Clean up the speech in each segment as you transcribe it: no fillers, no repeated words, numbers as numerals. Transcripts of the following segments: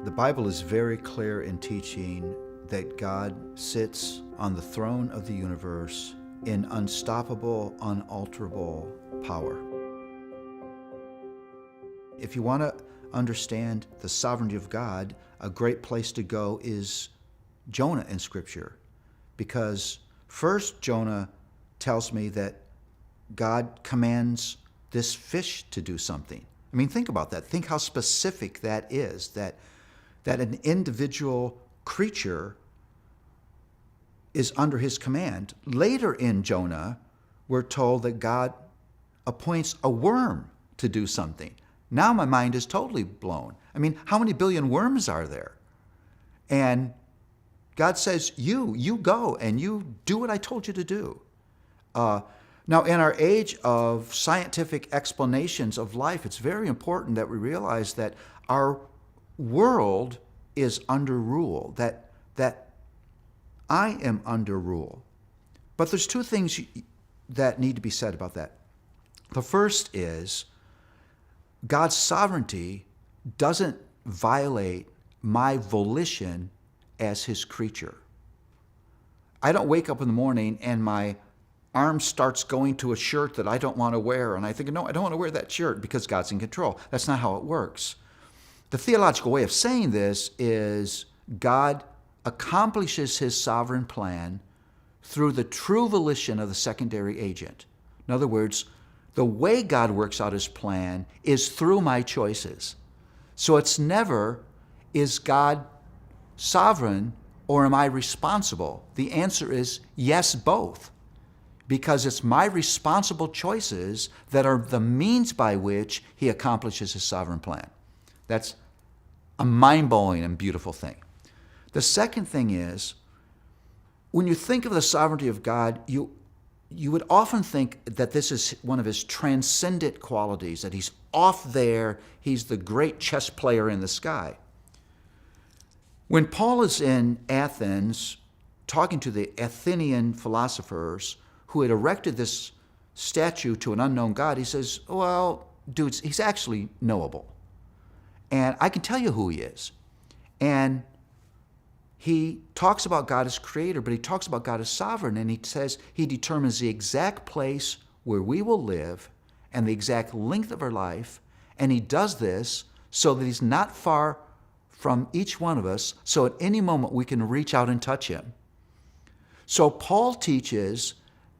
The Bible is very clear in teaching that God sits on the throne of the universe in unstoppable, unalterable power. If you want to understand the sovereignty of God, a great place to go is Jonah in Scripture. Because first Jonah tells me that God commands this fish to do something. I mean, think about that. Think how specific that is, that an individual creature is under his command. Later in Jonah, we're told that God appoints a worm to do something. Now my mind is totally blown. I mean, how many billion worms are there? And God says, you go and you do what I told you to do. Now, in our age of scientific explanations of life, it's very important that we realize that our world is under rule, that I am under rule. But there's two things that need to be said about that. The first is God's sovereignty doesn't violate my volition as his creature. I don't wake up in the morning and my arm starts going to a shirt that I don't want to wear, and I think, no, I don't want to wear that shirt because God's in control. That's not how it works. The theological way of saying this is God accomplishes his sovereign plan through the true volition of the secondary agent. In other words, the way God works out his plan is through my choices. So it's never, is God sovereign or am I responsible? The answer is yes, both. Because it's my responsible choices that are the means by which he accomplishes his sovereign plan. That's a mind-blowing and beautiful thing. The second thing is, when you think of the sovereignty of God, you would often think that this is one of his transcendent qualities, that he's off there, he's the great chess player in the sky. When Paul is in Athens talking to the Athenian philosophers who had erected this statue to an unknown God, he says, well, dudes, he's actually knowable. And I can tell you who he is. And he talks about God as creator, but he talks about God as sovereign, and he says he determines the exact place where we will live and the exact length of our life, and he does this so that he's not far from each one of us, so at any moment we can reach out and touch him. So Paul teaches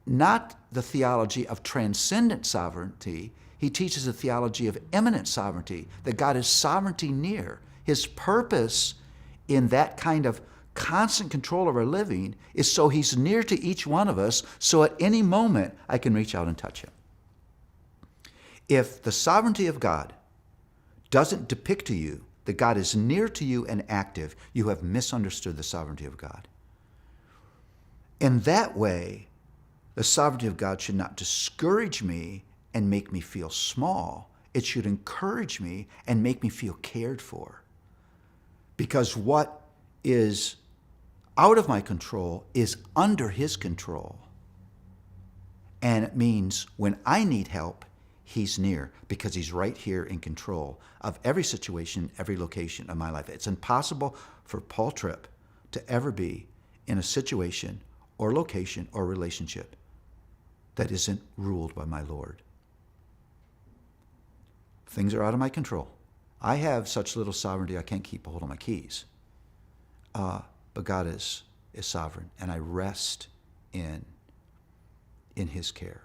not the theology of transcendent sovereignty, he teaches a theology of immanent sovereignty, that God is sovereignty near. His purpose in that kind of constant control of our living is so he's near to each one of us, so at any moment I can reach out and touch him. If the sovereignty of God doesn't depict to you that God is near to you and active, you have misunderstood the sovereignty of God. In that way, the sovereignty of God should not discourage me and make me feel small. It should encourage me and make me feel cared for. Because what is out of my control is under his control. And it means when I need help, he's near, because he's right here in control of every situation, every location of my life. It's impossible for Paul Tripp to ever be in a situation or location or relationship that isn't ruled by my Lord. Things are out of my control. I have such little sovereignty I can't keep a hold of my keys. But God is sovereign, and I rest in his care.